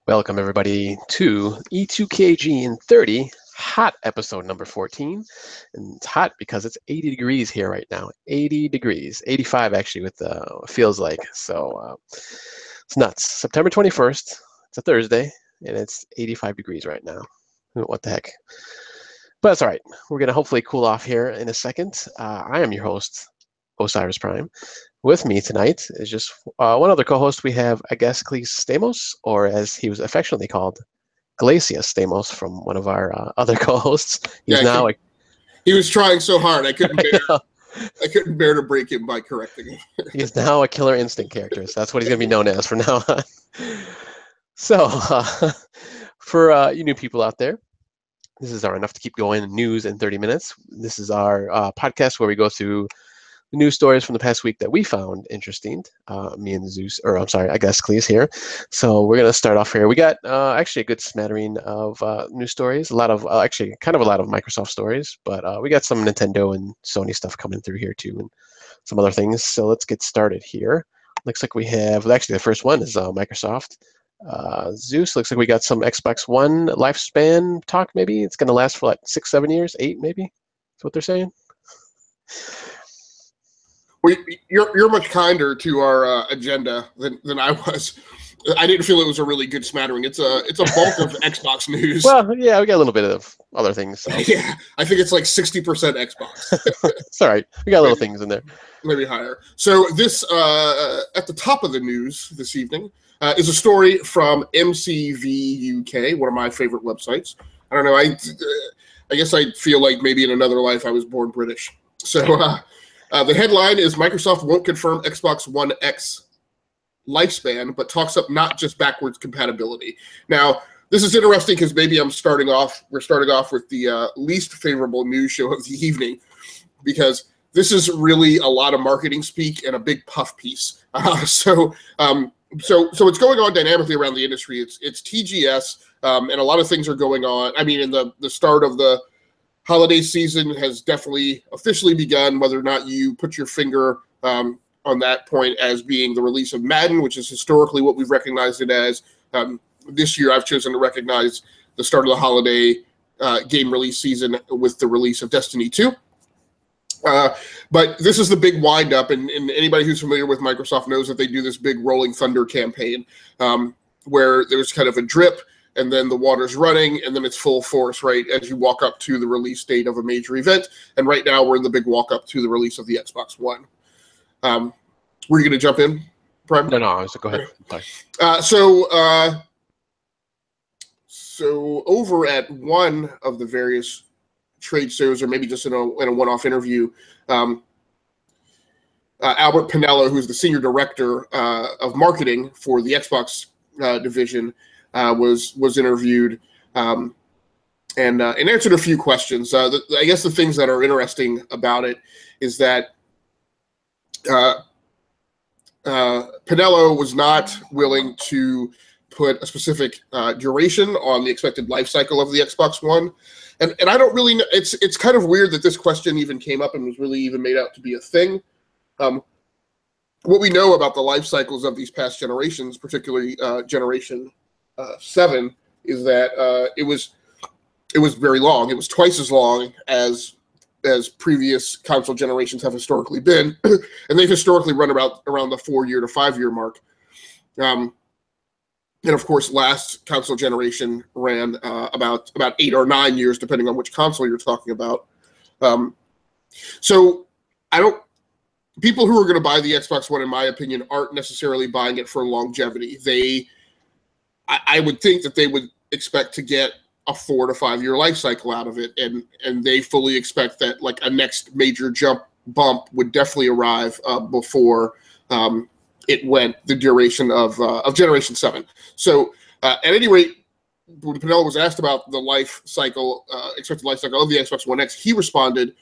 Welcome everybody to E2KGn30 hot episode number 14. And it's hot because it's 80 degrees here right now. 80 degrees, 85 actually with feels like. So it's nuts. September 21st, it's a Thursday, and it's 85 degrees right now. What the heck? But that's all right. We're going to hopefully cool off here in a second. I am your host, Osiris Prime. With me tonight is just one other co-host. We have Agaskles Stamos, or as he was affectionately called, Glacius Stamos, from one of our other co-hosts. He's now. He was trying so hard. I couldn't bear to break him by correcting him. He's now a Killer Instinct character, so that's what he's going to be known as from now on. So, for you new people out there, this is our Enough to Keep Going news in 30 minutes. This is our podcast where we go through the news stories from the past week that we found interesting. Me and Agaskles here. So we're going to start off here. We got actually a good smattering of news stories. A lot of Microsoft stories, but we got some Nintendo and Sony stuff coming through here too, and some other things. So let's get started here. Looks like we have, actually the first one is Microsoft. Zeus, looks like we got some Xbox One lifespan talk maybe. It's going to last for like 6-7 years, 8 maybe. That's what they're saying. Well, you're much kinder to our agenda than I was. I didn't feel it was a really good smattering. It's a bulk of Xbox news. Well, yeah, we got a little bit of other things. So. Yeah, I think it's like 60% Xbox. It's all right. We got little things in there. Maybe higher. So this, at the top of the news this evening, is a story from MCV UK, one of my favorite websites. I don't know. I guess I feel like maybe in another life I was born British. So. The headline is Microsoft won't confirm Xbox One X lifespan, but talks up not just backwards compatibility. Now, this is interesting because maybe we're starting off with the least favorable news show of the evening, because this is really a lot of marketing speak and a big puff piece. So it's going on dynamically around the industry. It's TGS, and a lot of things are going on. I mean, in the start of the holiday season has definitely officially begun, whether or not you put your finger on that point as being the release of Madden, which is historically what we've recognized it as. This year, I've chosen to recognize the start of the holiday game release season with the release of Destiny 2. But this is the big wind-up, and anybody who's familiar with Microsoft knows that they do this big Rolling Thunder campaign where there's kind of a drip, and then the water's running, and then it's full force, right, as you walk up to the release date of a major event. And right now, we're in the big walk-up to the release of the Xbox One. Were you going to jump in, Prime? No, go ahead. So over at one of the various trade shows, or maybe just in a one-off interview, Albert Pinello, who's the senior director of marketing for the Xbox division, was interviewed and answered a few questions. I guess the things that are interesting about it is that Pinello was not willing to put a specific duration on the expected life cycle of the Xbox One. And I don't really know. It's kind of weird that this question even came up and was really even made out to be a thing. What we know about the life cycles of these past generations, particularly Generation 7, is that it was very long. It was twice as long as previous console generations have historically been, and they've historically run around the 4-year to 5-year mark. And of course, last console generation ran about 8 or 9 years, depending on which console you're talking about. So people who are going to buy the Xbox One, in my opinion, aren't necessarily buying it for longevity. I would think that they would expect to get a 4 to 5 year life cycle out of it, and they fully expect that like a next major bump would definitely arrive before it went the duration of Generation 7. So at any rate, when Pinello was asked about the expected life cycle of the Xbox One X, he responded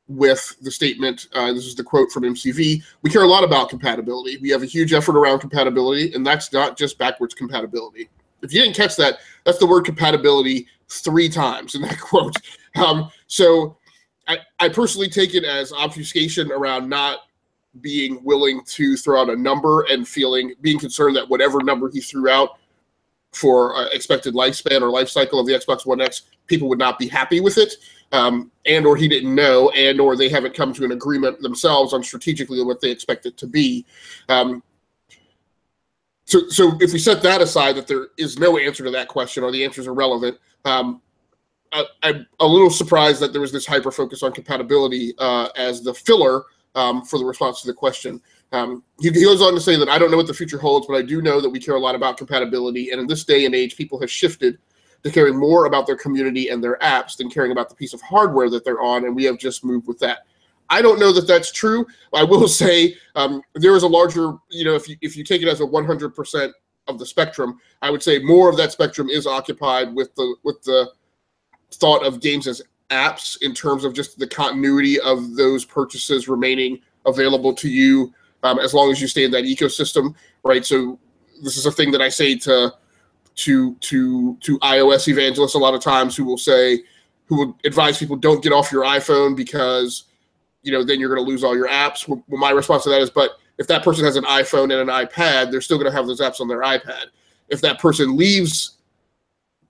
with the statement, this is the quote from MCV, "We care a lot about compatibility. We have a huge effort around compatibility, and that's not just backwards compatibility." If you didn't catch that, that's the word compatibility 3 times in that quote. So I personally take it as obfuscation around not being willing to throw out a number and being concerned that whatever number he threw out expected lifespan or life cycle of the Xbox One X, people would not be happy with it, and or he didn't know, and or they haven't come to an agreement themselves on strategically what they expect it to be. So if we set that aside, that there is no answer to that question or the answer is irrelevant, I'm a little surprised that there was this hyper focus on compatibility as the filler for the response to the question. He goes on to say that I don't know what the future holds, but I do know that we care a lot about compatibility. And in this day and age, people have shifted to caring more about their community and their apps than caring about the piece of hardware that they're on. And we have just moved with that. I don't know that that's true. I will say there is a larger, if you take it as a 100% of the spectrum, I would say more of that spectrum is occupied with the thought of games as apps in terms of just the continuity of those purchases remaining available to you as long as you stay in that ecosystem, right? So this is a thing that I say to iOS evangelists a lot of times who will advise people don't get off your iPhone because then you're going to lose all your apps. Well, my response to that is, but if that person has an iPhone and an iPad, they're still going to have those apps on their iPad. If that person leaves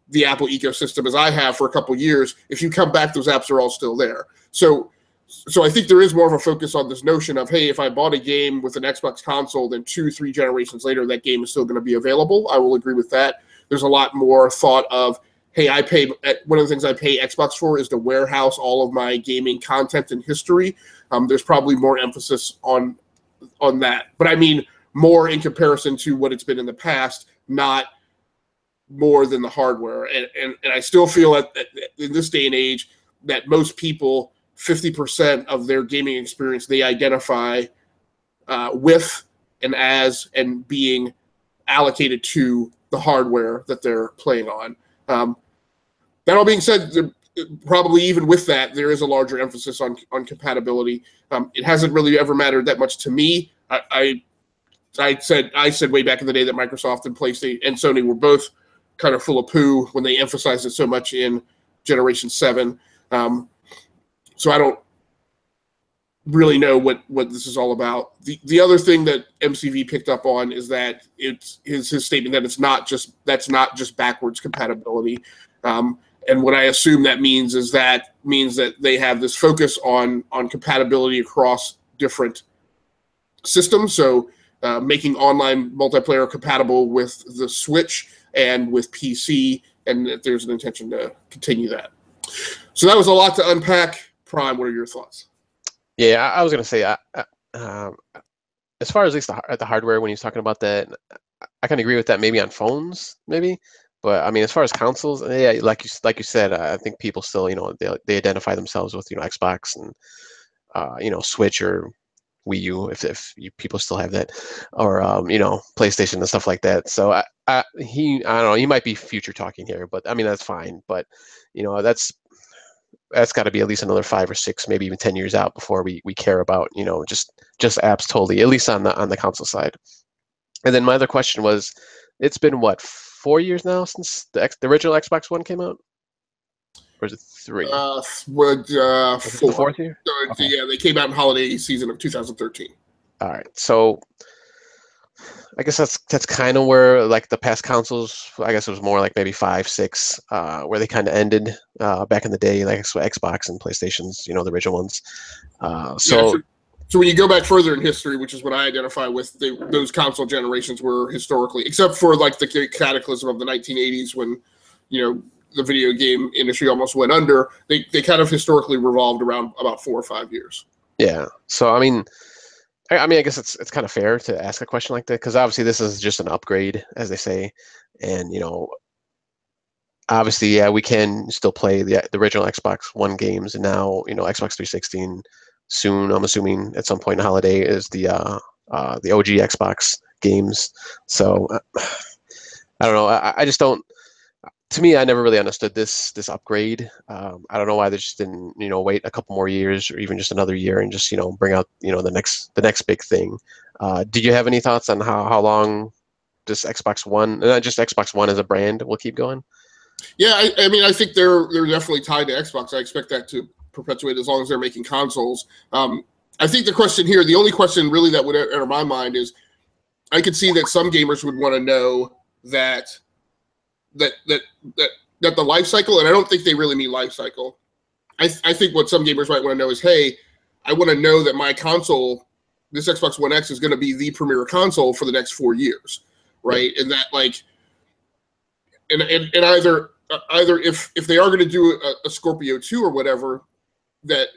the Apple ecosystem, as I have for a couple of years, if you come back, those apps are all still there. So I think there is more of a focus on this notion of, hey, if I bought a game with an Xbox console, then 2-3 generations later, that game is still going to be available. I will agree with that. There's a lot more thought of, hey, one of the things I pay Xbox for is to warehouse all of my gaming content and history. There's probably more emphasis on that. But I mean more in comparison to what it's been in the past, not more than the hardware. And I still feel that in this day and age that most people, 50% of their gaming experience, they identify with and as and being allocated to the hardware that they're playing on. That all being said, probably even with that, there is a larger emphasis on compatibility. It hasn't really ever mattered that much to me. I said way back in the day that Microsoft and PlayStation and Sony were both kind of full of poo when they emphasized it so much in Generation 7. So I don't really know what this is all about. The other thing that MCV picked up on is that his statement that that's not just backwards compatibility. And what I assume that means is that they have this focus on compatibility across different systems. So making online multiplayer compatible with the Switch and with PC, and that there's an intention to continue that. So that was a lot to unpack. Prime, what are your thoughts? Yeah, I was going to say, as far as at least the hardware, when he's talking about that, I can agree with that maybe on phones, maybe. But I mean, as far as consoles, yeah, like you said, I think people still, they identify themselves with, Xbox and, Switch or Wii U, if people still have that, or PlayStation and stuff like that. So I don't know, he might be future talking here, but I mean that's fine. But that's got to be at least another 5 or 6, maybe even 10 years out before we care about just apps totally, at least on the console side. And then my other question was, it's been what, 4 years now since the original Xbox One came out, or is it 3? 4. The 4th year? So, okay. Yeah, they came out in holiday season of 2013. All right, so I guess that's kind of where like the past consoles, I guess it was more like maybe 5, 6, where they kind of ended back in the day, like Xbox and PlayStations, the original ones. So when you go back further in history, which is what I identify with, those console generations were historically, except for like the cataclysm of the 1980s when, the video game industry almost went under, they kind of historically revolved around about 4 or 5 years. Yeah. So, I mean, I guess it's kind of fair to ask a question like that because obviously this is just an upgrade, as they say, and obviously, yeah, we can still play the original Xbox One games, and now Xbox 360. And soon, I'm assuming at some point in holiday is the OG Xbox games. So I don't know. I just don't. To me, I never really understood this upgrade. I don't know why they just didn't, wait a couple more years or even just another year and just, bring out, the next big thing. Did you have any thoughts on how long this Xbox One, not just Xbox One as a brand, will keep going? Yeah, I mean, I think they're definitely tied to Xbox. I expect that to perpetuate as long as they're making consoles. I think the only question really that would enter my mind is, I could see that some gamers would want to know that that that that that the life cycle, and I don't think they really mean life cycle. I think what some gamers might want to know is, hey, I want to know that my console, this Xbox One X, is going to be the premier console for the next 4 years, right? And that like, and either if they are going to do a Scorpio 2 or whatever, that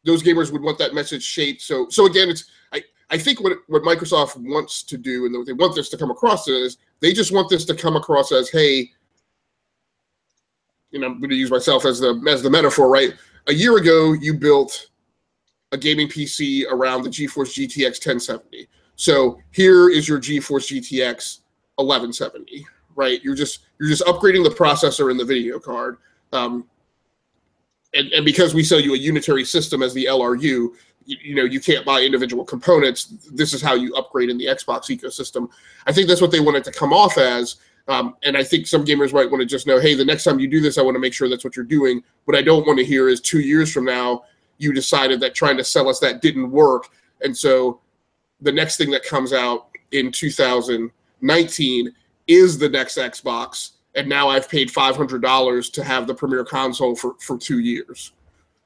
those gamers would want that message shaped. So again, it's I think what Microsoft wants to do, and what they want this to come across is, they just want this to come across as, hey, I'm going to use myself as the metaphor, right? A year ago, you built a gaming PC around the GeForce GTX 1070. So here is your GeForce GTX 1170, right? You're just upgrading the processor and the video card. And because we sell you a unitary system as the LRU, you can't buy individual components. This is how you upgrade in the Xbox ecosystem. I think that's what they want it to come off as. And I think some gamers might want to just know, hey, the next time you do this, I want to make sure that's what you're doing. What I don't want to hear is 2 years from now, you decided that trying to sell us that didn't work. And so the next thing that comes out in 2019 is the next Xbox. And now I've paid $500 to have the premier console for 2 years.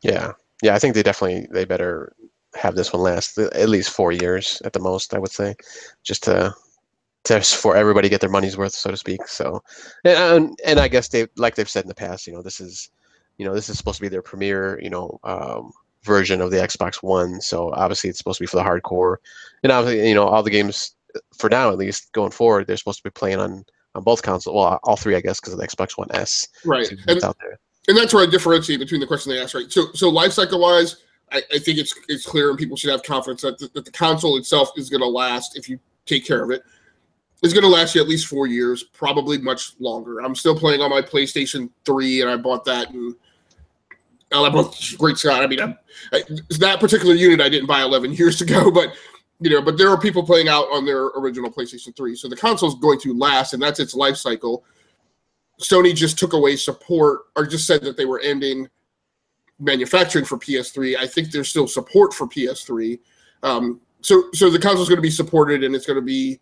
Yeah. I think they better have this one last at least 4 years at the most, I would say, just for everybody to get their money's worth, so to speak. So, and I guess they've said in the past, this is supposed to be their premier, version of the Xbox One. So obviously it's supposed to be for the hardcore, and obviously, all the games for now, at least going forward, they're supposed to be playing on both consoles. Well, all three, I guess, because of the Xbox One S. Right. It's out there. And that's where I differentiate between the question they asked, right? So life cycle wise, I think it's clear, and people should have confidence that the console itself is going to last if you take care of it. It's going to last you at least 4 years, probably much longer. I'm still playing on my PlayStation 3, and I bought that, and I bought Great Scott. I mean, that particular unit I didn't buy 11 years ago, but there are people playing out on their original PlayStation 3. So the console is going to last, and that's its life cycle. Sony just took away support, or just said that they were ending manufacturing for PS3. I think there's still support for PS3. So the console is going to be supported, and it's going to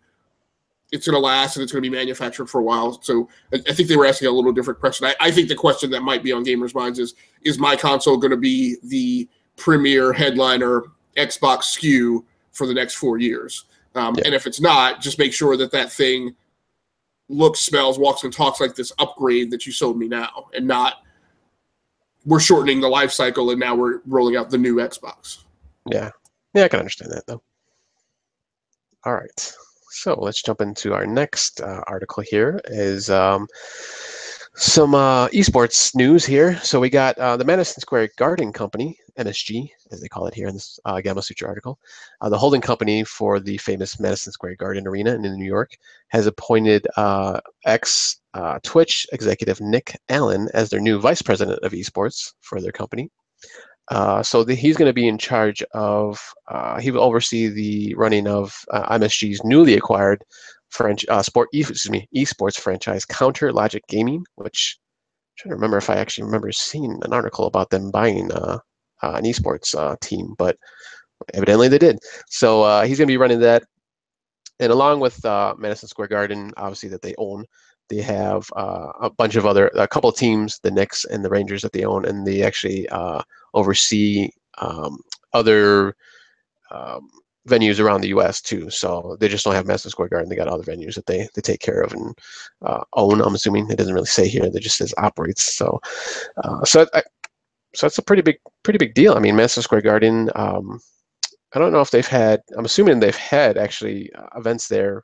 last, and it's going to be manufactured for a while. So I think they were asking a little different question. I think the question that might be on gamers' minds is my console going to be the premier headliner Xbox SKU for the next 4 years? And if it's not, just make sure that thing looks, smells, walks, and talks like this upgrade that you sold me now, and not we're shortening the life cycle and now we're rolling out the new Xbox. Yeah, I can understand that, though. All right. So let's jump into our next article here is some esports news here. So we got the Madison Square Garden Company, MSG, as they call it here in this Gamma Sutra article. The holding company for the famous Madison Square Garden Arena in New York has appointed ex-Twitch executive Nick Allen as their new vice president of esports for their company. He's going to be in charge of, he will oversee the running of MSG's newly acquired esports franchise, Counter Logic Gaming, which I'm trying to remember if I actually remember seeing an article about them buying an esports team, but evidently they did. So he's going to be running that. And along with Madison Square Garden, obviously, that they own, they have a couple of teams, the Knicks and the Rangers, that they own, and they actually oversee other venues around the U.S. too. So they just don't have Madison Square Garden; they got other venues that they take care of and own. I'm assuming it doesn't really say here; it just says operates. So that's a pretty big deal. I mean, Madison Square Garden. I don't know if they've had. I'm assuming they've had actually events there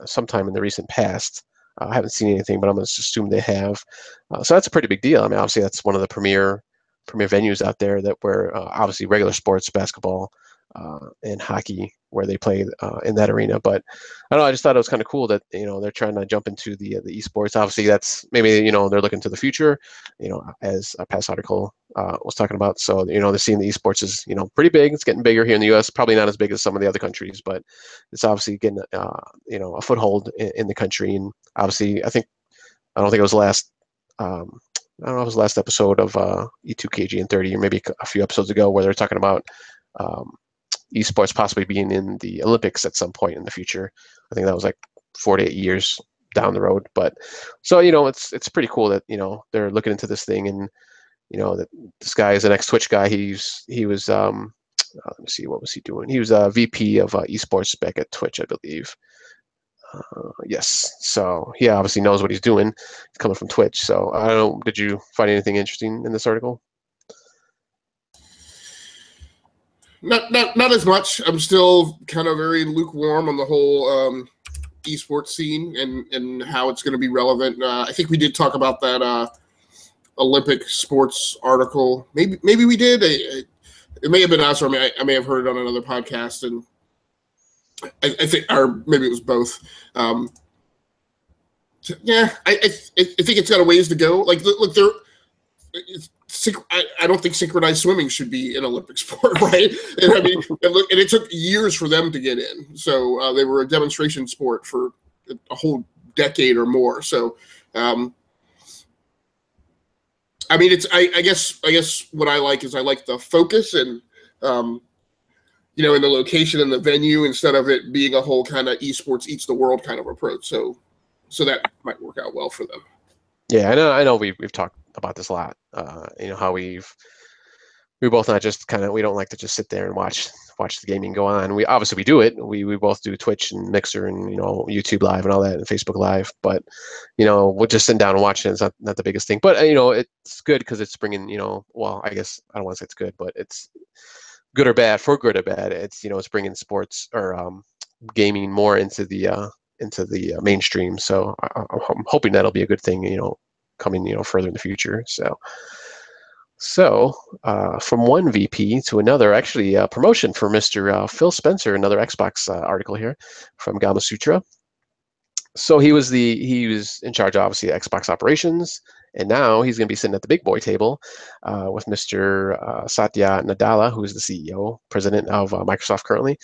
sometime in the recent past. I haven't seen anything, but I'm going to assume they have. So that's a pretty big deal. I mean, obviously, that's one of the premier venues out there that where obviously regular sports, basketball, and hockey, where they play in that arena. But I don't know. I just thought it was kind of cool that they're trying to jump into the esports. Obviously, that's maybe they're looking to the future. As a past article was talking about. So they're seeing the esports is pretty big. It's getting bigger here in the U.S. Probably not as big as some of the other countries, but it's obviously getting a foothold in the country. And obviously, I don't think it was last. I don't know if it was the last episode of E2KGn30, or maybe a few episodes ago, where they're talking about esports possibly being in the Olympics at some point in the future. I think that was like 4 to 8 years down the road. But so it's pretty cool that they're looking into this thing, and that this guy is an ex-Twitch guy. He was let me see, what was he doing? He was a VP of esports back at Twitch, I believe. Yes, so he obviously knows what he's doing. He's coming from Twitch. So I don't know. Did you find anything interesting in this article? Not as much. I'm still kind of very lukewarm on the whole esports scene and how it's going to be relevant. I think we did talk about that Olympic sports article. Maybe we did. It may have been us, or I may have heard it on another podcast, and I think, or maybe it was both. Yeah, I think it's got a ways to go. Like, look, I don't think synchronized swimming should be an Olympic sport, right? And I mean, and it took years for them to get in. So they were a demonstration sport for a whole decade or more. So, I mean, I guess what I like is the focus and, in the location and the venue, instead of it being a whole kind of esports eats the world kind of approach. So that might work out well for them. Yeah, I know we've talked about this a lot. How we both not just we don't like to just sit there and watch the gaming go on. We obviously do it. We both do Twitch and Mixer and YouTube Live and all that and Facebook Live. But we're just sitting down and watching it. It's not the biggest thing. But it's good because it's bringing well, I guess I don't want to say it's good, but it's good or bad. For good or bad, it's it's bringing sports or gaming more into the mainstream. So I'm hoping that'll be a good thing. Coming further in the future. So from one VP to another, actually a promotion for Mr. Phil Spencer, another Xbox article here from Gama Sutra. So he was in charge, obviously, of Xbox operations, and now he's going to be sitting at the big boy table with Mr. Satya Nadella, who is the CEO, president of Microsoft currently.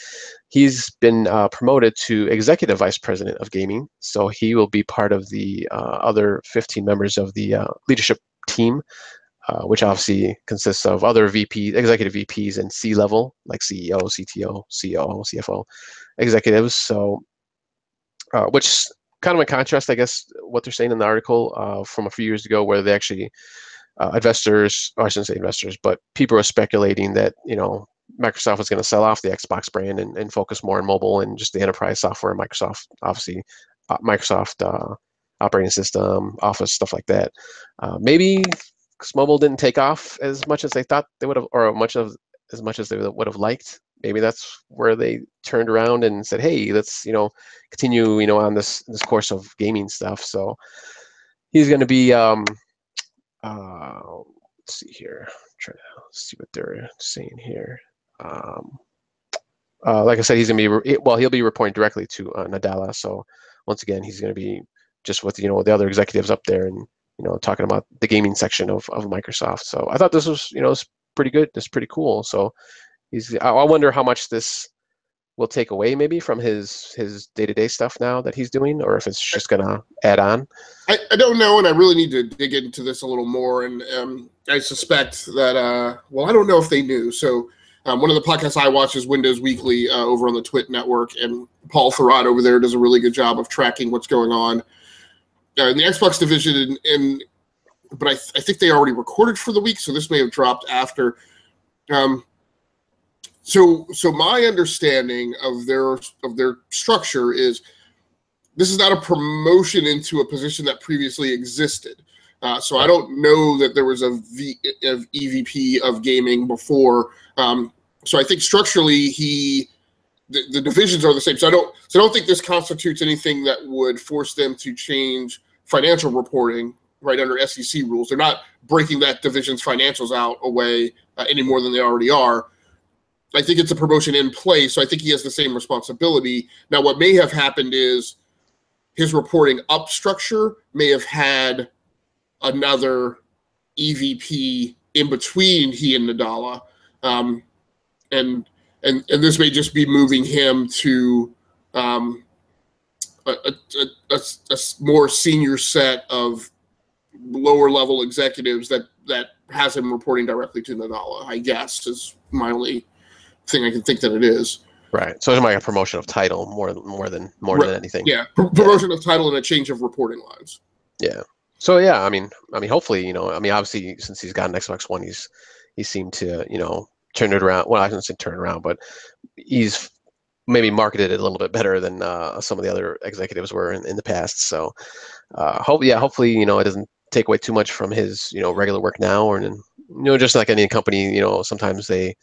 He's been promoted to executive vice president of gaming, so he will be part of the other 15 members of the leadership team, which obviously consists of other executive VPs and C-level, like CEO, CTO, COO, CFO executives. So, which kind of in contrast, I guess, what they're saying in the article from a few years ago, where they actually investors, or I shouldn't say investors, but people are speculating that Microsoft was going to sell off the Xbox brand and focus more on mobile and just the enterprise software. Microsoft, obviously, Microsoft operating system, Office, stuff like that. Maybe because mobile didn't take off as much as they thought they would have, or as much as they would have liked. Maybe that's where they turned around and said, "Hey, let's continue on this course of gaming stuff." So he's going to be let's see here. Try to see what they're saying here. Like I said, he's going to be he'll be reporting directly to Nadella. So once again, he's going to be just with the other executives up there and talking about the gaming section of Microsoft. So I thought this was was pretty good. This is pretty cool. So I wonder how much this will take away maybe from his day-to-day stuff now that he's doing, or if it's just going to add on. I don't know, and I really need to dig into this a little more. And I suspect that, I don't know if they knew. So one of the podcasts I watch is Windows Weekly over on the Twit network, and Paul Thurrott over there does a really good job of tracking what's going on in the Xbox division. But I think they already recorded for the week, so this may have dropped after. So my understanding of their structure is this is not a promotion into a position that previously existed. So I don't know that there was a EVP of gaming before. So I think structurally the divisions are the same. So I don't think this constitutes anything that would force them to change financial reporting right under SEC rules. They're not breaking that division's financials out away any more than they already are. I think it's a promotion in place, so I think he has the same responsibility. Now, what may have happened is his reporting up structure may have had another EVP in between he and Nadella, and this may just be moving him to a more senior set of lower level executives that has him reporting directly to Nadella, I guess, is my only thing I can think that it is. Right. So it's like a promotion of title more than Right. anything. Yeah, promotion of title and a change of reporting lines. Yeah. So yeah, hopefully, obviously since he's got an Xbox One, he seemed to, turn it around. Well, I shouldn't say turn it around, but he's maybe marketed it a little bit better than some of the other executives were in the past. So hopefully, it doesn't take away too much from his, regular work now, or just like any company, sometimes they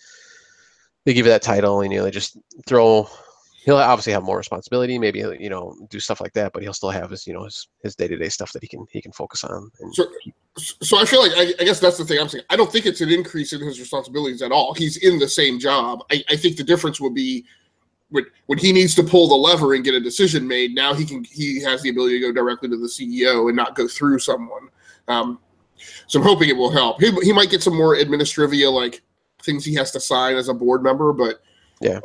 give you that title and they just throw. He'll obviously have more responsibility, maybe do stuff like that, but he'll still have his his day-to-day stuff that he can focus on. And so I feel like I guess that's the thing I'm saying. I don't think it's an increase in his responsibilities at all. He's in the same job. I think the difference will be when he needs to pull the lever and get a decision made. Now he has the ability to go directly to the CEO and not go through someone. So I'm hoping it will help. He might get some more administrivia, like things he has to sign as a board member, but yeah,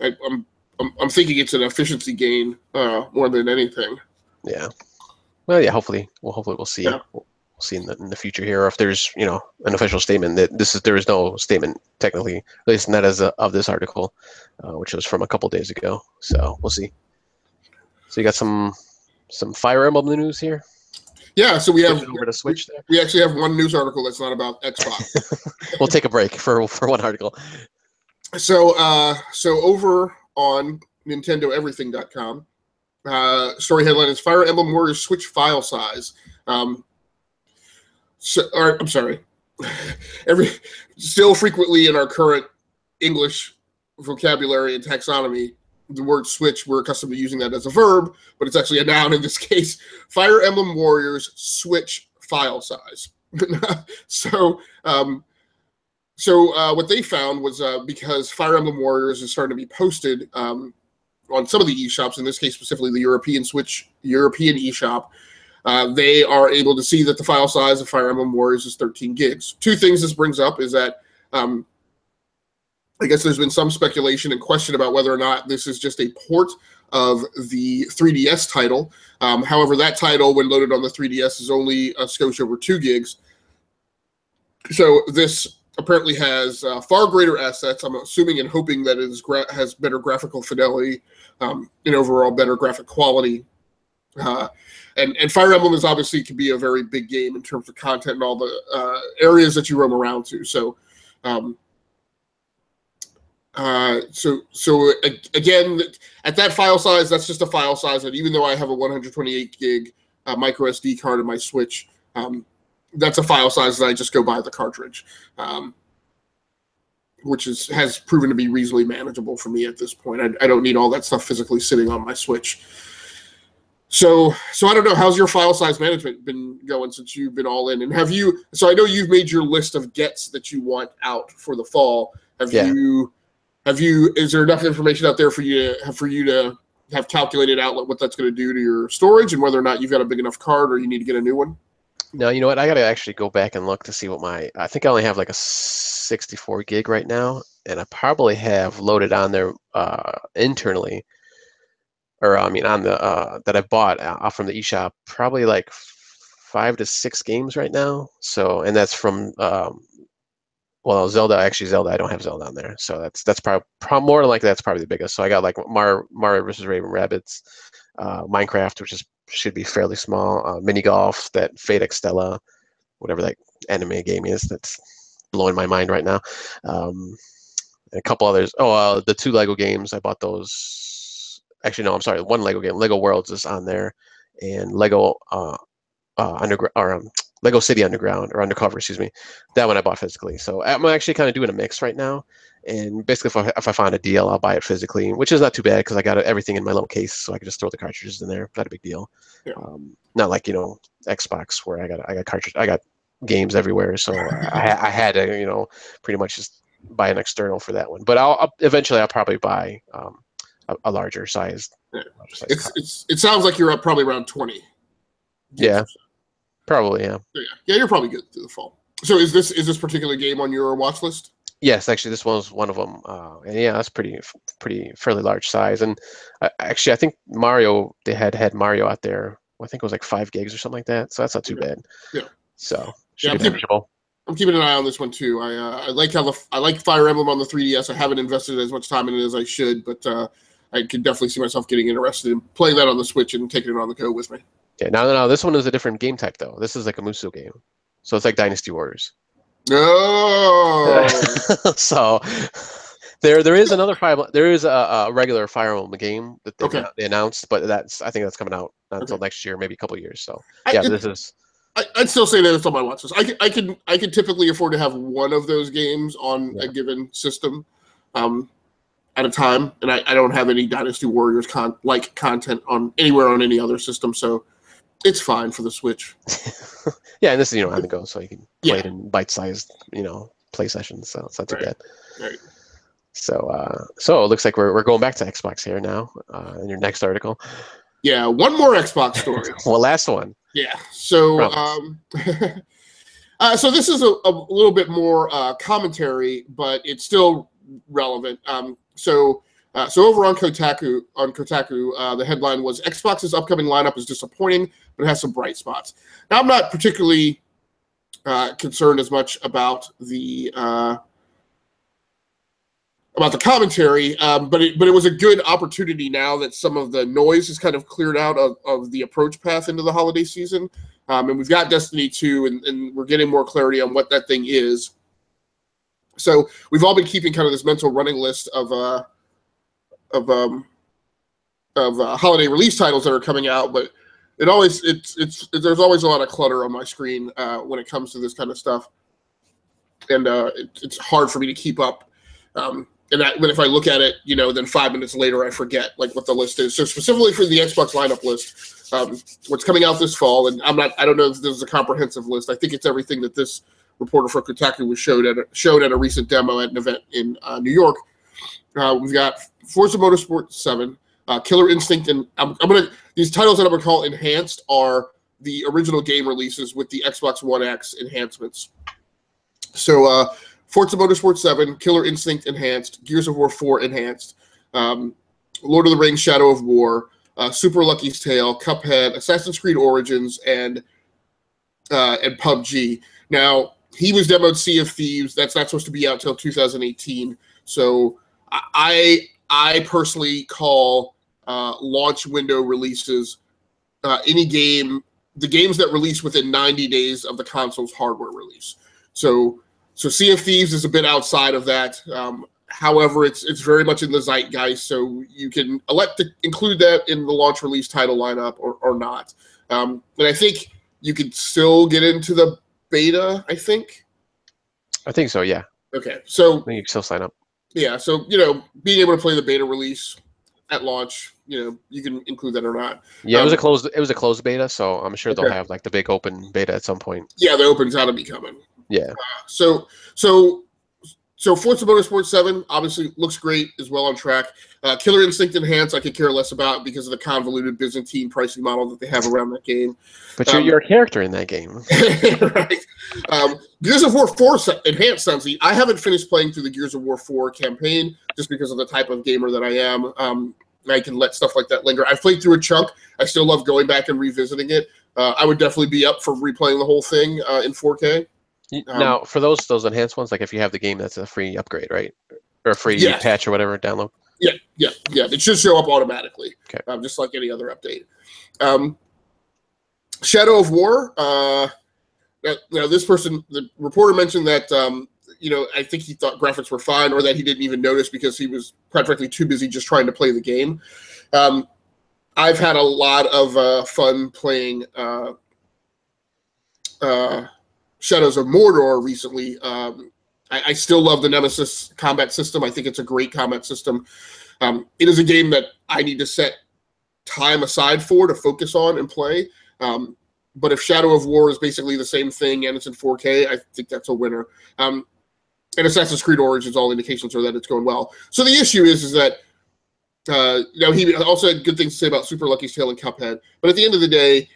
I'm thinking it's an efficiency gain more than anything. Yeah. Well, yeah. Hopefully we'll see. Yeah. We'll see in the future here, or if there's an official statement that there is no statement technically, at least not as of this article, which was from a couple days ago. So we'll see. So you got some Fire Emblem news here. Yeah, so we have over to Switch there. We actually have one news article that's not about Xbox. We'll take a break for one article. So over on NintendoEverything.com, story headline is Fire Emblem Warriors Switch file size. I'm sorry. Still frequently in our current English vocabulary and taxonomy, the word switch, we're accustomed to using that as a verb, but it's actually a noun in this case. Fire Emblem Warriors Switch file size. So what they found was because Fire Emblem Warriors is starting to be posted on some of the eShops, in this case specifically the European eShop, they are able to see that the file size of Fire Emblem Warriors is 13 gigs. Two things this brings up is that I guess there's been some speculation and question about whether or not this is just a port of the 3DS title. However, that title, when loaded on the 3DS, is only a skosh over 2 gigs. So this apparently has far greater assets. I'm assuming and hoping that it has better graphical fidelity and overall better graphic quality. And Fire Emblem is obviously can be a very big game in terms of content and all the areas that you roam around to. So again, at that file size, that's just a file size. And even though I have a 128 gig micro SD card in my Switch, that's a file size that I just go buy the cartridge, which has proven to be reasonably manageable for me at this point. I don't need all that stuff physically sitting on my Switch. So I don't know, how's your file size management been going since you've been all in? And have you? So I know you've made your list of gets that you want out for the fall. Have you? Is there enough information out there for you to have calculated out what that's going to do to your storage and whether or not you've got a big enough card or you need to get a new one? No, you know what? I got to actually go back and look to see what I think I only have like a 64 gig right now, and I probably have loaded on there internally, or on the that I bought off from the eShop, probably like 5 to 6 games right now. So, and that's from Zelda. Actually, Zelda. I don't have Zelda on there, so that's probably more than likely that's probably the biggest. So I got like Mario versus Raven Rabbids, Minecraft, which should be fairly small, mini golf, that Fate Extella, whatever that anime game is, that's blowing my mind right now. And a couple others. The 2 Lego games, I bought those. Actually, no, I'm sorry. One Lego game, Lego Worlds, is on there, and Lego Underground, or Lego City Underground, or Undercover, excuse me. That one I bought physically. So I'm actually kind of doing a mix right now. And basically, if I find a deal, I'll buy it physically, which is not too bad because I got everything in my little case, so I can just throw the cartridges in there. Not a big deal. Yeah. Not like Xbox where I got games everywhere, so I had to pretty much just buy an external for that one. But I'll eventually probably buy a larger size. Yeah. It sounds like you're up probably around 20. Yeah, probably. Yeah. Yeah, you're probably good through the fall. So is this particular game on your watch list? Yes, actually, this was one of them. And yeah, that's fairly large size. And I think Mario, they had Mario out there. I think it was like 5 gigs or something like that. So that's not too bad. Yeah. So should be manageable. I'm keeping an eye on this one too. I like I like Fire Emblem on the 3DS. I haven't invested as much time in it as I should, but I could definitely see myself getting interested in playing that on the Switch and taking it on the go with me. Yeah, no, this one is a different game type though. This is like a Musou game, so it's like Dynasty Warriors. Oh, So there is another there is a regular Fire Emblem game that they announced, but I think that's coming out not until next year, maybe a couple of years. So this is. I'd still say that it's on my watch list. I can typically afford to have one of those games on a given system at a time, and I don't have any Dynasty Warriors content on anywhere on any other system, so it's fine for the Switch. Yeah, and this is on the go, so you can play it in bite-sized play sessions, so it's not too bad. Right. So it looks like we're going back to Xbox here now in your next article. Yeah, one more Xbox story. Well, last one. Yeah. So, so this is a little bit more commentary, but it's still relevant. So over on Kotaku, the headline was Xbox's upcoming lineup is disappointing, but it has some bright spots. Now, I'm not particularly concerned as much about the commentary, but it was a good opportunity now that some of the noise is kind of cleared out of the approach path into the holiday season. And we've got Destiny 2, and we're getting more clarity on what that thing is. So we've all been keeping kind of this mental running list of holiday release titles that are coming out, but there's always a lot of clutter on my screen when it comes to this kind of stuff, and it's hard for me to keep up. But if I look at it, then 5 minutes later I forget like what the list is. So specifically for the Xbox lineup list, what's coming out this fall, and I don't know if this is a comprehensive list. I think it's everything that this reporter for Kotaku was showed at a recent demo at an event in New York. We've got Forza Motorsport 7, Killer Instinct, and these titles that I'm gonna call enhanced are the original game releases with the Xbox One X enhancements. So Forza Motorsport 7, Killer Instinct Enhanced, Gears of War 4 Enhanced, Lord of the Rings Shadow of War, Super Lucky's Tale, Cuphead, Assassin's Creed Origins, and PUBG. Now, he was demoed Sea of Thieves. That's not supposed to be out till 2018. So I personally call launch window releases the games that release within 90 days of the console's hardware release. So Sea of Thieves is a bit outside of that. However, it's very much in the zeitgeist, so you can elect to include that in the launch release title lineup or not. And I think you could still get into the beta, I think. I think so, yeah. Okay, so... I think you can still sign up. Yeah, so, being able to play the beta release at launch, you can include that or not. Yeah, it was a closed beta, so I'm sure they'll have like the big open beta at some point. Yeah, the open's got to be coming. Yeah. So Forza Motorsport 7 obviously looks great, is well on track. Killer Instinct Enhanced I could care less about because of the convoluted Byzantine pricing model that they have around that game. But you're a character in that game. Right. Gears of War 4 Enhanced sounds neat. I haven't finished playing through the Gears of War 4 campaign just because of the type of gamer that I am. I can let stuff like that linger. I've played through a chunk. I still love going back and revisiting it. I would definitely be up for replaying the whole thing in 4K. Now, for those enhanced ones, like if you have the game, that's a free upgrade, right? Or a free patch or whatever, download? Yeah. It should show up automatically, okay. Just like any other update. Shadow of War. Now, this person, the reporter mentioned that, I think he thought graphics were fine or that he didn't even notice because he was, quite frankly, too busy just trying to play the game. I've had a lot of fun playing Shadows of Mordor recently. I still love the Nemesis combat system. I think it's a great combat system. It is a game that I need to set time aside to focus on and play. But if Shadow of War is basically the same thing and it's in 4K, I think that's a winner. And Assassin's Creed Origins, all indications are that it's going well. So the issue is that he also had good things to say about Super Lucky's Tale and Cuphead. But at the end of the day,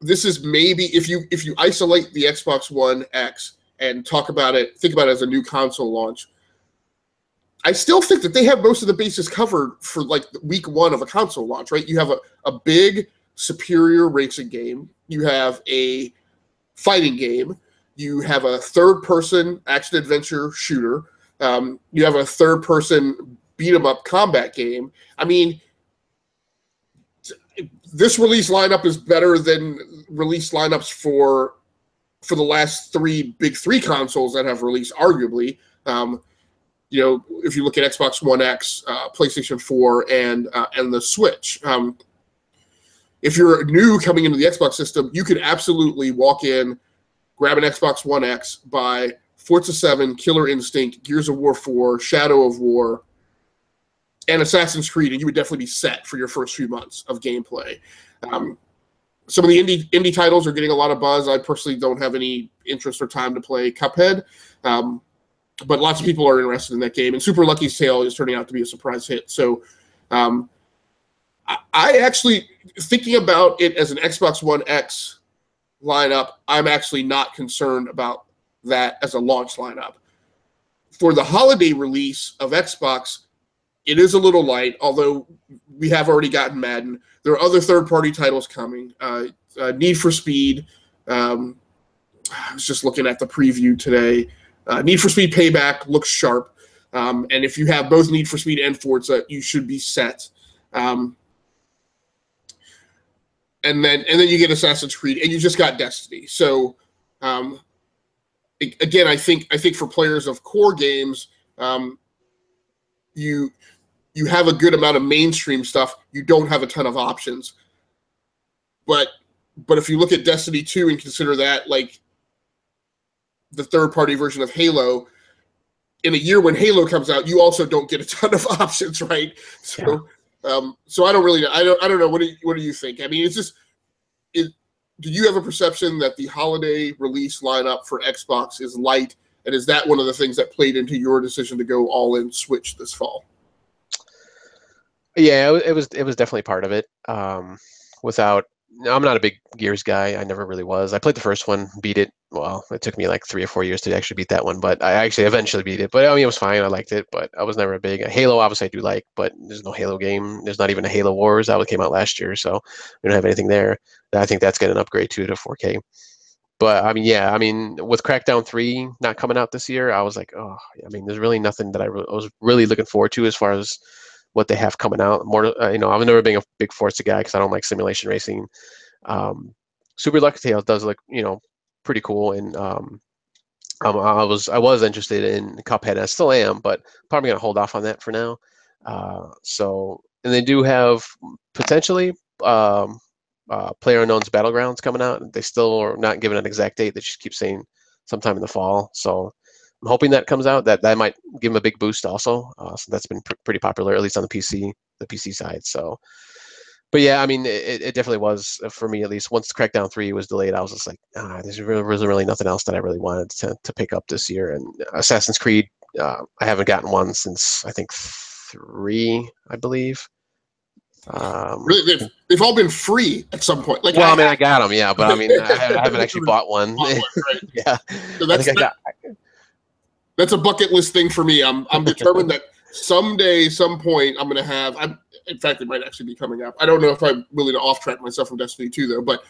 this is maybe if you isolate the Xbox One X and think about it as a new console launch, I still think that they have most of the bases covered for like week one of a console launch, right? You have a big, superior racing game. You have a fighting game. You have a third-person action-adventure shooter. You have a third-person beat-em-up combat game. I mean, this release lineup is better than release lineups for the last big three consoles that have released, arguably. You know, if you look at Xbox One X, PlayStation 4, and the Switch. If you're new coming into the Xbox system, you could absolutely walk in, grab an Xbox One X, buy Forza 7, Killer Instinct, Gears of War 4, Shadow of War, and Assassin's Creed, and you would definitely be set for your first few months of gameplay. Some of the indie titles are getting a lot of buzz. I personally don't have any interest or time to play Cuphead, but lots of people are interested in that game, and Super Lucky's Tale is turning out to be a surprise hit. So I actually, thinking about it as an Xbox One X lineup, I'm actually not concerned about that as a launch lineup. For the holiday release of Xbox, it is a little light, although we have already gotten Madden. There are other third-party titles coming. Need for Speed. I was just looking at the preview today. Need for Speed Payback looks sharp. And if you have both Need for Speed and Forza, you should be set. And then you get Assassin's Creed, and you just got Destiny. So, again, I think for players of core games, you have a good amount of mainstream stuff. You don't have a ton of options. But if you look at Destiny 2 and consider that like the third-party version of Halo, in a year when Halo comes out, you also don't get a ton of options, right? So. Yeah. So I don't really know. I don't know. What do you think? I mean, it's just, do you have a perception that the holiday release lineup for Xbox is light, and is that one of the things that played into your decision to go all in Switch this fall? Yeah, it was definitely part of it. I'm not a big Gears guy. I never really was. I played the first one, beat it. Well, it took me like 3 or 4 years to actually beat that one, but I actually eventually beat it. But I mean, it was fine. I liked it, but I was never a big Halo. Obviously, I do like, but there's no Halo game. There's not even a Halo Wars that came out last year, so we don't have anything there. I think that's getting an upgrade too to 4K. But I mean, yeah, I mean, with Crackdown 3 not coming out this year, I was like, oh, I mean, there's really nothing that I was really looking forward to as far as what they have coming out. More, I've never been a big Forza guy because I don't like simulation racing. Super Lucky Tale does look, pretty cool, and I was interested in Cuphead, and I still am, but probably gonna hold off on that for now. And they do have potentially PlayerUnknown's Battlegrounds coming out. They still are not giving an exact date. They just keep saying sometime in the fall. So I'm hoping that comes out. That might give them a big boost also. So that's been pretty popular, at least on the PC side. So. But yeah, I mean, it definitely was, for me at least. Once Crackdown 3 was delayed, I was just like, there's really nothing else that I really wanted to pick up this year. And Assassin's Creed, I haven't gotten one since, I think, 3, I believe. Really, they've all been free at some point. Like, well, I got them, yeah, but I mean, I haven't actually bought one. Right? Yeah, so that's a bucket list thing for me. I'm determined that someday, some point, I'm going to have. In fact, it might actually be coming up. I don't know if I'm willing to off-track myself from Destiny 2, though, but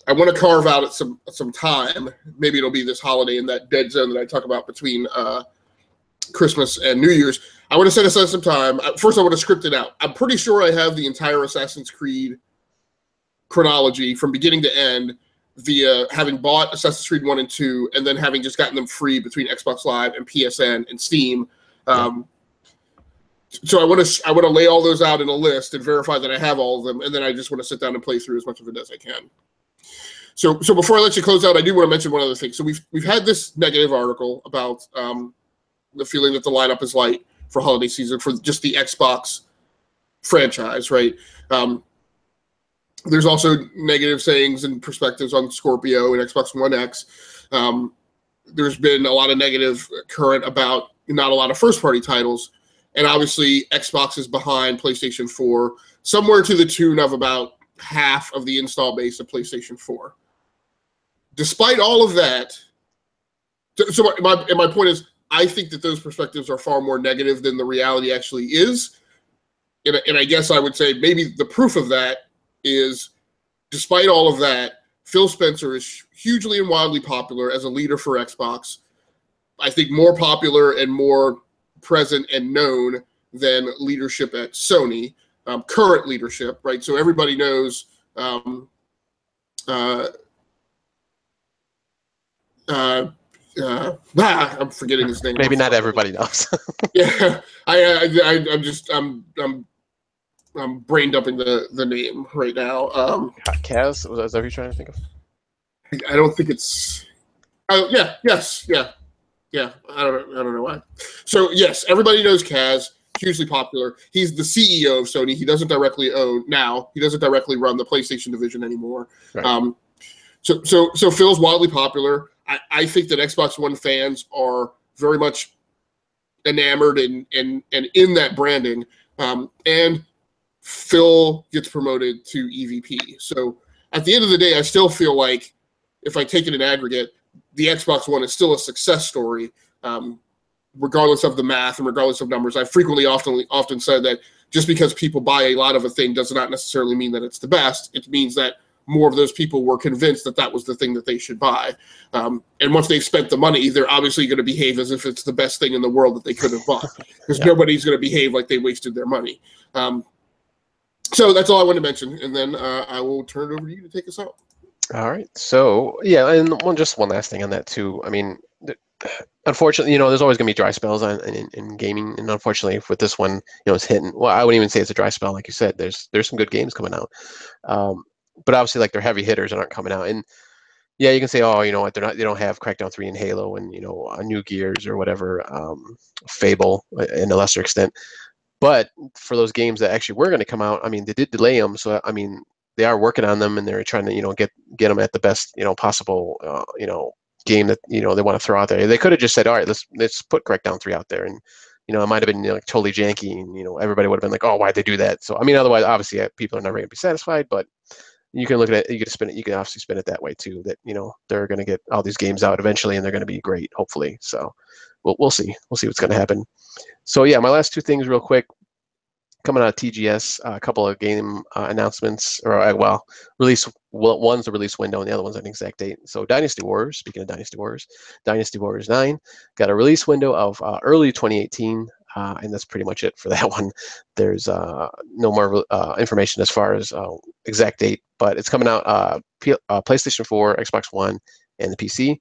I want to carve out some time. Maybe it'll be this holiday in that dead zone that I talk about between Christmas and New Year's. I want to set aside some time. First, I want to script it out. I'm pretty sure I have the entire Assassin's Creed chronology from beginning to end via having bought Assassin's Creed 1 and 2 and then having just gotten them free between Xbox Live and PSN and Steam. So I want to lay all those out in a list and verify that I have all of them, and then I just want to sit down and play through as much of it as I can. So before I let you close out, I do want to mention one other thing. So we've had this negative article about the feeling that the lineup is light for holiday season for just the Xbox franchise, right? There's also negative sayings and perspectives on Scorpio and Xbox One X. There's been a lot of negative current about not a lot of first-party titles. And obviously, Xbox is behind PlayStation 4, somewhere to the tune of about half of the install base of PlayStation 4. Despite all of that, so my point is, I think that those perspectives are far more negative than the reality actually is. And I guess I would say maybe the proof of that is, despite all of that, Phil Spencer is hugely and wildly popular as a leader for Xbox. I think more popular and more present and known than leadership at Sony, current leadership, right? So everybody knows. I'm forgetting his name. Maybe not everybody knows. Yeah, I'm brain dumping the name right now. Kaz, was that what you're trying to think of? I don't think it's. Oh yeah, yes, yeah. I don't know why. So yes, everybody knows Kaz. Hugely popular. He's the CEO of Sony. He doesn't directly own now. He doesn't directly run the PlayStation division anymore. Right. So Phil's wildly popular. I think that Xbox One fans are very much enamored and in that branding. And Phil gets promoted to EVP. So at the end of the day, I still feel like if I take it in aggregate, the Xbox One is still a success story, regardless of the math and regardless of numbers. I frequently often said that just because people buy a lot of a thing does not necessarily mean that it's the best. It means that more of those people were convinced that that was the thing that they should buy. And once they've spent the money, they're obviously going to behave as if it's the best thing in the world that they could have bought, because nobody's going to behave like they wasted their money. So that's all I want to mention, and then I will turn it over to you to take us out. All right. So yeah, and just one last thing on that too. I mean, unfortunately, there's always going to be dry spells in gaming, and unfortunately with this one, it's hitting. Well, I wouldn't even say it's a dry spell, like you said. There's some good games coming out, but obviously like they're heavy hitters and aren't coming out. And yeah, you can say, oh, you know what, they don't have Crackdown 3 and Halo and New Gears or whatever, Fable in a lesser extent. But for those games that actually were going to come out, I mean, they did delay them. So I mean, they are working on them, and they're trying to get them at the best possible game that they want to throw out there. They could have just said, all right, let's put Crackdown 3 out there, and it might have been like totally janky, and everybody would have been like, oh, why'd they do that? So I mean, otherwise, obviously, people are never going to be satisfied. But you can look at it, you can obviously spin it that way too. That they're going to get all these games out eventually, and they're going to be great, hopefully. So we'll see what's going to happen. So yeah, my last two things real quick. Coming out of TGS, a couple of game announcements, or release. Well, one's the release window, and the other one's an exact date. So Dynasty Warriors, speaking of Dynasty Warriors 9 got a release window of early 2018, and that's pretty much it for that one. There's no more information as far as exact date, but it's coming out PlayStation 4, Xbox One, and the PC.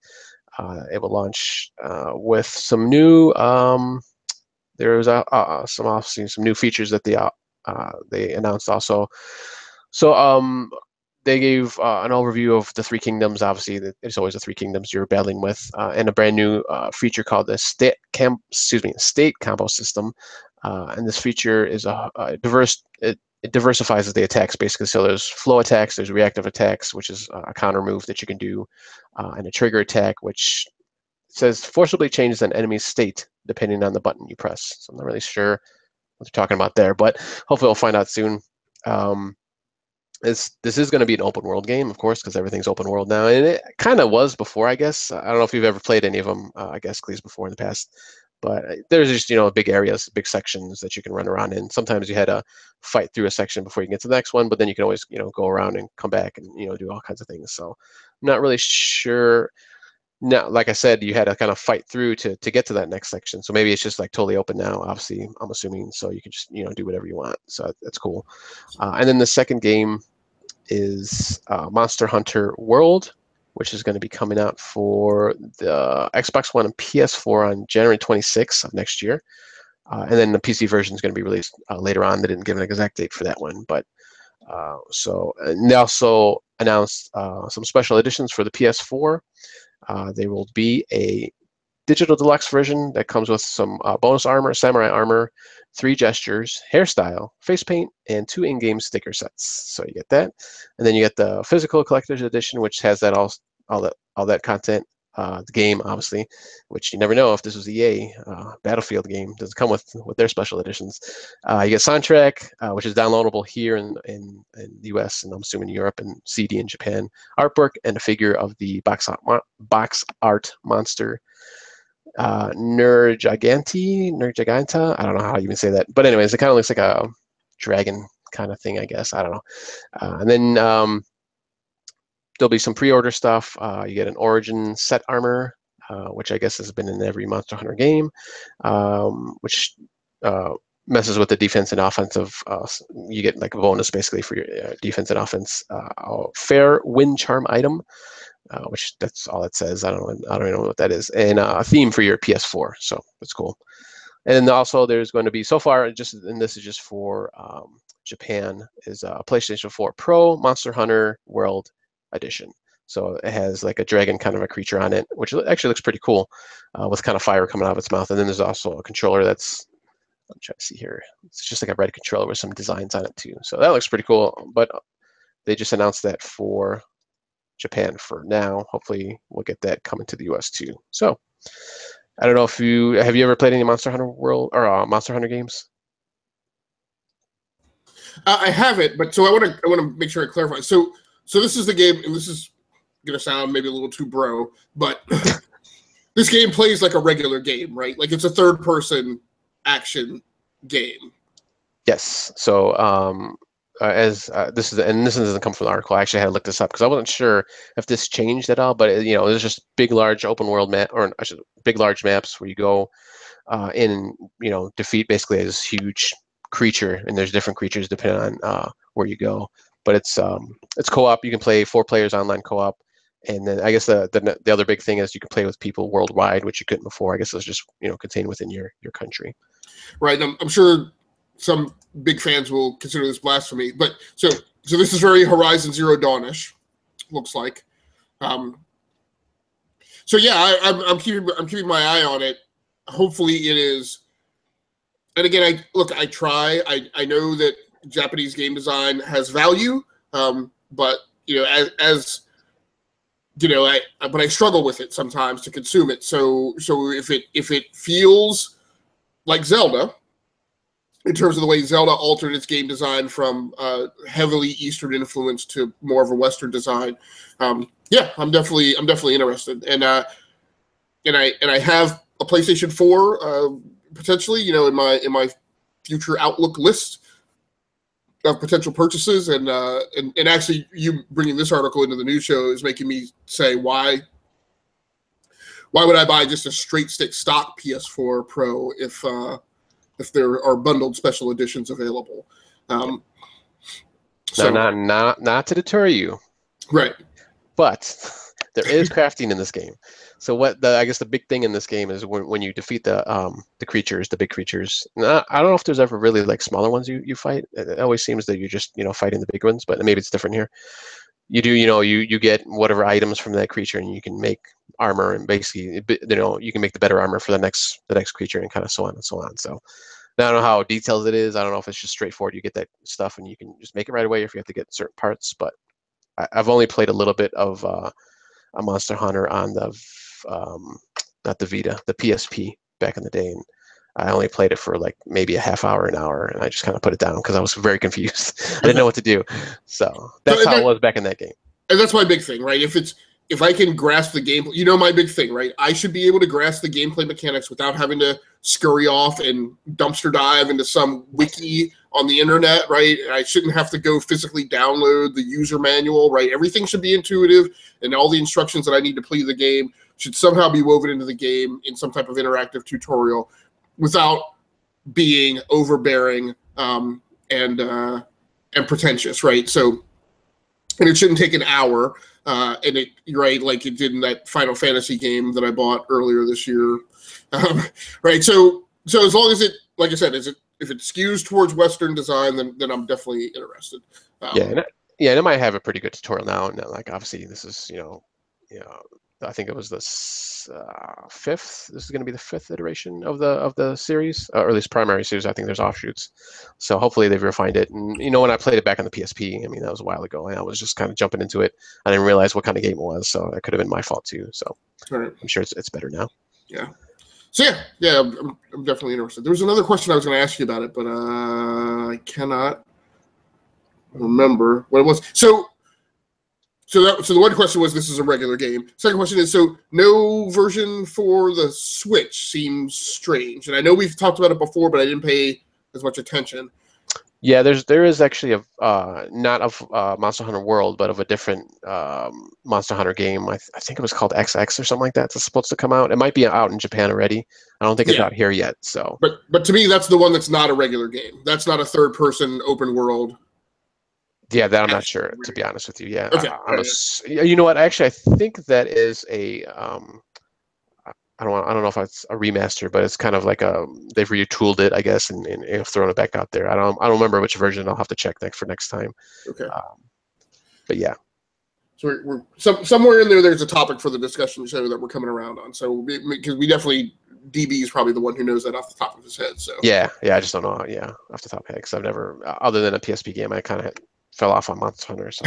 It will launch with some new. There's some new features that they announced also. So they gave an overview of the Three Kingdoms. Obviously, there's always the Three Kingdoms you're battling with, and a brand new feature called the State Combo System. And this feature is it diversifies the attacks basically. So there's flow attacks, there's reactive attacks, which is a counter move that you can do, and a trigger attack, which says forcibly changes an enemy's state depending on the button you press. So I'm not really sure what they're talking about there, but hopefully we'll find out soon. This is going to be an open world game, of course, because everything's open world now, and it kind of was before, I guess. I don't know if you've ever played any of them, I guess, Cleese, before in the past, but there's just big areas, big sections that you can run around in. Sometimes you had to fight through a section before you get to the next one, but then you can always go around and come back and do all kinds of things. So I'm not really sure. Now, like I said, you had to kind of fight through to get to that next section. So maybe it's just like totally open now, obviously, I'm assuming. So you can just, do whatever you want. So that's cool. And then the second game is Monster Hunter World, which is going to be coming out for the Xbox One and PS4 on January 26th of next year. And then the PC version is going to be released later on. They didn't give an exact date for that one. But and they also announced some special editions for the PS4. There will be a digital deluxe version that comes with some bonus armor, samurai armor, 3 gestures, hairstyle, face paint, and 2 in-game sticker sets. So you get that, and then you get the physical collector's edition, which has that all that content. The game, obviously, which you never know if this was EA Battlefield game, doesn't come with their special editions. You get soundtrack, which is downloadable here in the US, and I'm assuming Europe, and CD in Japan. Artwork and a figure of the box art monster Nergiganta. I don't know how you even say that, but anyways, it kind of looks like a dragon kind of thing, I guess. I don't know. And then there'll be some pre-order stuff. You get an Origin set armor, which I guess has been in every Monster Hunter game, which messes with the defense and offensive. You get like a bonus basically for your defense and offense. Fair wind charm item, which that's all it says. I don't even know what that is. And a theme for your PS4, so that's cool. And then also there's going to be, so far, and this is just for Japan, is a PlayStation 4 Pro Monster Hunter World Edition. So it has like a dragon kind of a creature on it, which actually looks pretty cool, with kind of fire coming out of its mouth. And then there's also a controller that's, I'm trying to see here, it's just like a red controller with some designs on it too. So that looks pretty cool. But they just announced that for Japan for now. Hopefully we'll get that coming to the US too. So I don't know if have you ever played any Monster Hunter World or Monster Hunter games? I haven't, but so I want to make sure I clarify. So this is the game, and this is gonna sound maybe a little too bro, but this game plays like a regular game, right? Like it's a third-person action game. Yes. So this doesn't come from the article. I actually had to look this up because I wasn't sure if this changed at all. But there's just big, large open world map, or big, large maps where you go and defeat basically this huge creature, and there's different creatures depending on where you go. But it's co-op. You can play 4 players online co-op, and then I guess the other big thing is you can play with people worldwide, which you couldn't before. I guess it was just contained within your country. Right. I'm sure some big fans will consider this blasphemy, but so this is very Horizon Zero Dawn-ish, looks like. So yeah, I'm keeping my eye on it. Hopefully it is. And again, I know that Japanese game design has value, but but I struggle with it sometimes to consume it. So if it feels like Zelda, in terms of the way Zelda altered its game design from heavily Eastern influence to more of a Western design, yeah, I'm definitely interested. And I have a PlayStation 4 potentially, in my future outlook list of potential purchases. And actually, you bringing this article into the news show is making me say, why would I buy just a straight stick stock PS4 Pro if there are bundled special editions available? So not to deter you, right? But there is crafting in this game. So I guess the big thing in this game is when you defeat the creatures, the big creatures. Now, I don't know if there's ever really like smaller ones you fight. It always seems that you're just fighting the big ones, but maybe it's different here. You do you get whatever items from that creature, and you can make armor, and basically you can make the better armor for the next creature, and kind of so on and so on. So I don't know how detailed it is. I don't know if it's just straightforward. You get that stuff and you can just make it right away, or if you have to get certain parts. But I've only played a little bit of a Monster Hunter on the not the Vita, the PSP back in the day, and I only played it for like maybe a half hour, an hour, and I just kind of put it down because I was very confused. I didn't know what to do. So that's how it was back in that game. And that's my big thing, right? If I can grasp the game, my big thing, right? I should be able to grasp the gameplay mechanics without having to scurry off and dumpster dive into some wiki on the internet, right? I shouldn't have to go physically download the user manual, right? Everything should be intuitive, and all the instructions that I need to play the game should somehow be woven into the game in some type of interactive tutorial without being overbearing and pretentious, right? So, and it shouldn't take an hour. And like it did in that Final Fantasy game that I bought earlier this year, right? So as long as it, like I said, if it skews towards Western design, then I'm definitely interested. And it might have a pretty good tutorial now. And like obviously, this is I think it was the 5th. This is going to be the 5th iteration of the series, or at least primary series. I think there's offshoots, so hopefully they've refined it. And when I played it back on the PSP, I mean that was a while ago, and I was just kind of jumping into it. I didn't realize what kind of game it was, so it could have been my fault too. So right. I'm sure it's better now. Yeah. So yeah, I'm definitely interested. There was another question I was going to ask you about it, but I cannot remember what it was. So the one question was, this is a regular game. Second question is, so no version for the Switch seems strange. And I know we've talked about it before, but I didn't pay as much attention. Yeah, there is actually a not of Monster Hunter World, but of a different Monster Hunter game. I think it was called XX or something like that. It's supposed to come out. It might be out in Japan already. I don't think it's Yeah. out here yet. So, but to me, that's the one that's not a regular game. That's not a third-person open world. yeah, that I'm not sure, to be honest with you. Yeah, Okay. you know what? Actually, I think that is a I don't know if it's a remaster, but it's kind of like they've retooled it, I guess, and have thrown it back out there. I don't remember which version. I'll have to check for next time. Okay. But yeah. So we're somewhere in there. There's a topic for the discussion show that we're coming around on. So because we definitely DB is probably the one who knows that off the top of his head. So yeah, I just don't know. Yeah, off the top of my head, because I've never, other than a PSP game, I kind of fell off on Monster Hunter. So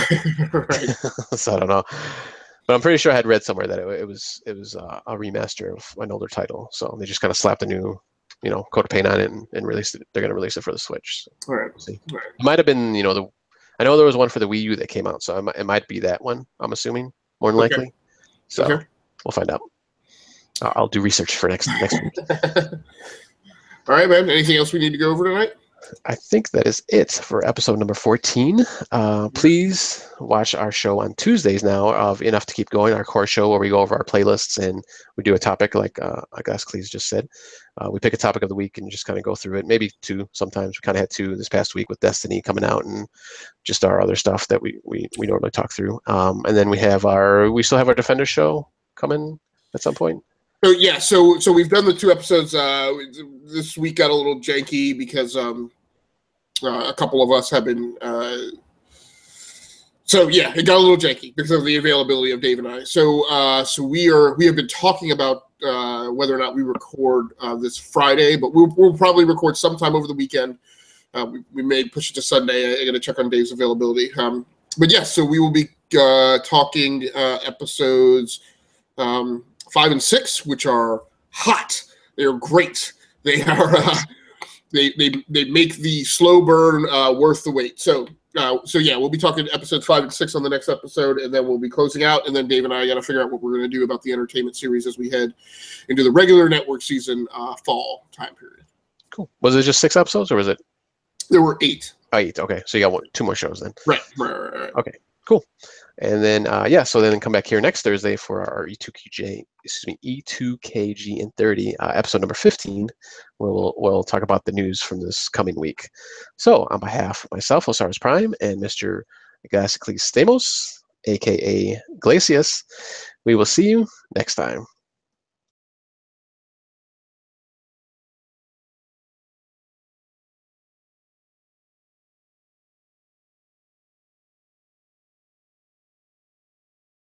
right. so I don't know. But I'm pretty sure I had read somewhere that it was a remaster of an older title. So they just kind of slapped a new, coat of paint on it and released it. They're going to release it for the Switch. So All right. We'll see. All right. It might have been, I know there was one for the Wii U that came out, so it might be that one. I'm assuming more than likely. So we'll find out. I'll do research for next week. All right, man. Anything else we need to go over tonight? I think that is it for episode number 14. Please watch our show on Tuesdays now of Enough to Keep Going, our core show where we go over our playlists and we do a topic like Cleese just said. We pick a topic of the week and just kind of go through it. Maybe two sometimes. We kind of had two this past week with Destiny coming out and just our other stuff that we normally talk through. And then we still have our Defender show coming at some point. So yeah, so we've done the 2 episodes. This week got a little janky because a couple of us have been. So yeah, it got a little janky because of the availability of Dave and I. So we have been talking about whether or not we record this Friday, but we'll probably record sometime over the weekend. We may push it to Sunday. I got to check on Dave's availability. But yes, so we will be talking episodes 5 and 6, which are hot. They are great. They are they make the slow burn worth the wait. So yeah, we'll be talking episodes 5 and 6 on the next episode, and then we'll be closing out. And then Dave and I got to figure out what we're going to do about the entertainment series as we head into the regular network season fall time period. Cool. Was it just 6 episodes, or was it? There were 8. 8. Okay, so you got 2 more shows then. Right. Okay, cool. And then so then come back here next Thursday for our E2KGn30 episode number 15, where we'll talk about the news from this coming week. So on behalf of myself, Osiris Prime, and Mr. Gasicles Stamos, aka Glacius, we will see you next time.